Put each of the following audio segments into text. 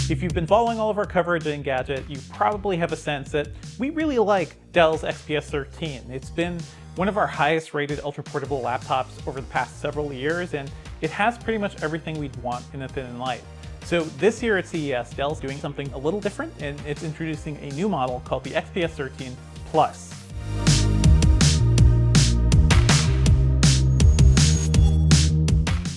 If you've been following all of our coverage in Engadget, you probably have a sense that we really like Dell's XPS 13. It's been one of our highest rated ultra-portable laptops over the past several years, and it has pretty much everything we'd want in a thin and light. So this year at CES, Dell's doing something a little different, and it's introducing a new model called the XPS 13 Plus.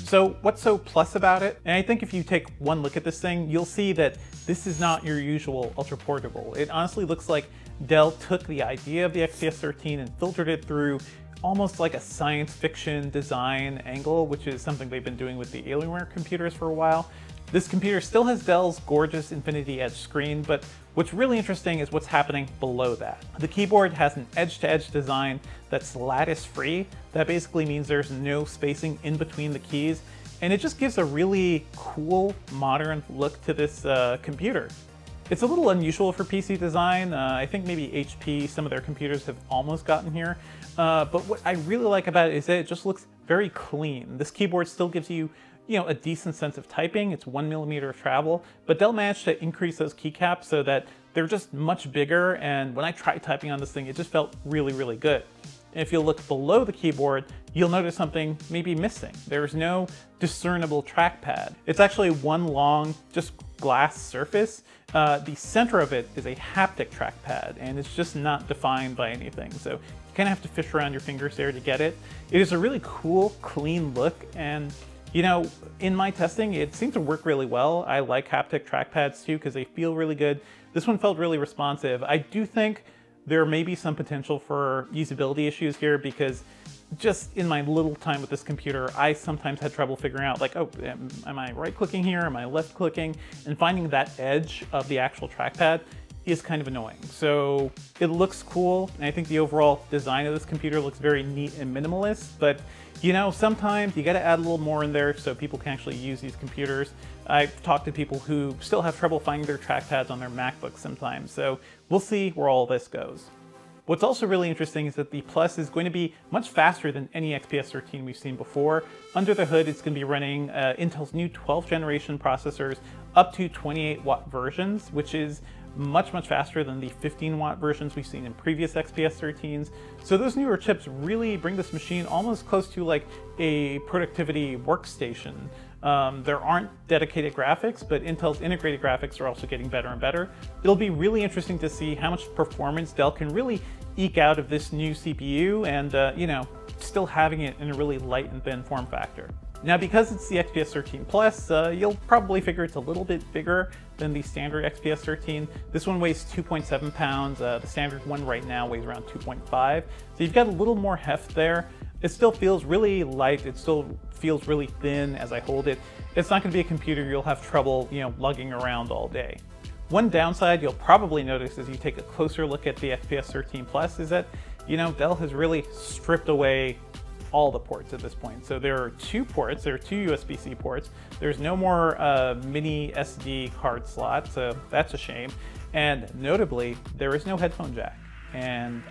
So what's so plus about it? And I think if you take one look at this thing, you'll see that this is not your usual ultra portable. It honestly looks like Dell took the idea of the XPS 13 and filtered it through almost like a science fiction design angle, which is something they've been doing with the Alienware computers for a while. This computer still has Dell's gorgeous Infinity Edge screen, but what's really interesting is what's happening below that. The keyboard has an edge-to-edge design that's lattice-free. That basically means there's no spacing in between the keys, and it just gives a really cool, modern look to this computer. It's a little unusual for PC design. I think maybe HP, some of their computers have almost gotten here. But what I really like about it is that it just looks very clean. This keyboard still gives you a decent sense of typing. It's 1mm of travel, but Dell managed to increase those keycaps so that they're just much bigger, and when I tried typing on this thing, it just felt really, really good. And if you look below the keyboard, you'll notice something maybe missing. There's no discernible trackpad. It's actually one long, just glass surface. The center of it is a haptic trackpad, and it's just not defined by anything. So you kind of have to fish around your fingers there to get it. It is a really cool, clean look, and in my testing, it seemed to work really well. I like haptic trackpads too because they feel really good. This one felt really responsive. I do think there may be some potential for usability issues here because just in my little time with this computer, I sometimes had trouble figuring out like, oh, am I right clicking here? Am I left clicking? And finding that edge of the actual trackpad is kind of annoying. So it looks cool, and I think the overall design of this computer looks very neat and minimalist, but sometimes you gotta add a little more in there so people can actually use these computers. I've talked to people who still have trouble finding their trackpads on their MacBooks sometimes, so we'll see where all this goes. What's also really interesting is that the Plus is going to be much faster than any XPS 13 we've seen before. Under the hood, it's going to be running Intel's new 12th generation processors up to 28-watt versions, which is much faster than the 15-watt versions we've seen in previous XPS 13s. So those newer chips really bring this machine almost close to like a productivity workstation. There aren't dedicated graphics, but Intel's integrated graphics are also getting better and better. It'll be really interesting to see how much performance Dell can really eke out of this new CPU and, still having it in a really light and thin form factor. Now, because it's the XPS 13 Plus, you'll probably figure it's a little bit bigger than the standard XPS 13. This one weighs 2.7 pounds. The standard one right now weighs around 2.5. So you've got a little more heft there. It still feels really light. It still feels really thin as I hold it. It's not going to be a computer you'll have trouble, lugging around all day. One downside you'll probably notice as you take a closer look at the XPS 13 Plus is that, Dell has really stripped away all the ports at this point. So there are two ports, there are two USB-C ports. There's no more mini SD card slot, so that's a shame. And notably, there is no headphone jack. And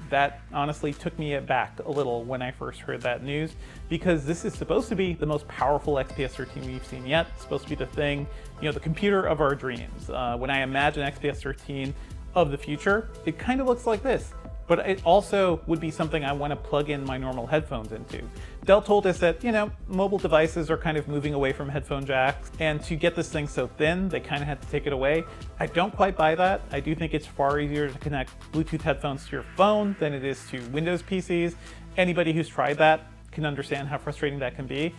that honestly took me aback a little when I first heard that news, because this is supposed to be the most powerful XPS 13 we've seen yet. It's supposed to be the thing, the computer of our dreams. When I imagine XPS 13 of the future, it kind of looks like this. But it also would be something I want to plug in my normal headphones into. Dell told us that, mobile devices are kind of moving away from headphone jacks, and to get this thing so thin, they kind of had to take it away. I don't quite buy that. I do think it's far easier to connect Bluetooth headphones to your phone than it is to Windows PCs. Anybody who's tried that can understand how frustrating that can be.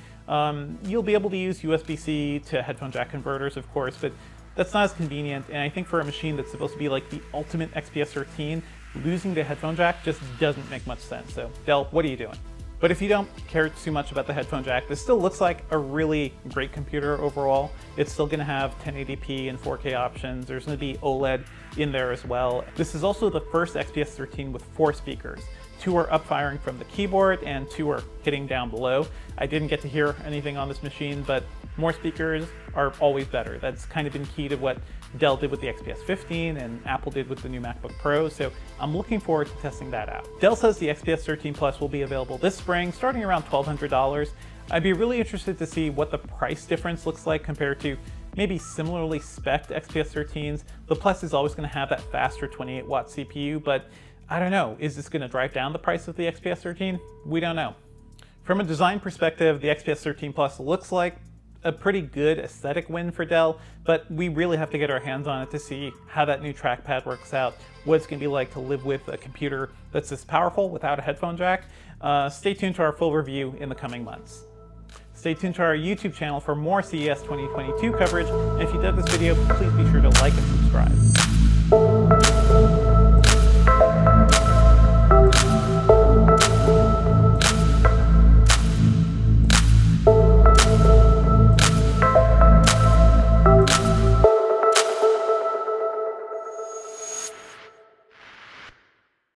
You'll be able to use USB-C to headphone jack converters, of course, but that's not as convenient, and I think for a machine that's supposed to be like the ultimate XPS 13, losing the headphone jack just doesn't make much sense. So Dell, what are you doing? But if you don't care too much about the headphone jack, this still looks like a really great computer overall. It's still going to have 1080p and 4K options. There's going to be OLED in there as well. This is also the first XPS 13 with 4 speakers. 2 are up firing from the keyboard and 2 are hitting down below. I didn't get to hear anything on this machine, but more speakers are always better. That's kind of been key to what Dell did with the XPS 15 and Apple did with the new MacBook Pro, so I'm looking forward to testing that out. Dell says the XPS 13 Plus will be available this spring, starting around $1,200. I'd be really interested to see what the price difference looks like compared to maybe similarly spec'd XPS 13s. The Plus is always going to have that faster 28-watt CPU, but I don't know, is this going to drive down the price of the XPS 13? We don't know. From a design perspective, the XPS 13 Plus looks like a pretty good aesthetic win for Dell, but we really have to get our hands on it to see how that new trackpad works out, what it's going to be like to live with a computer that's this powerful without a headphone jack. Stay tuned to our full review in the coming months. Stay tuned to our YouTube channel for more CES 2022 coverage, and if you dug this video, please be sure to like and subscribe.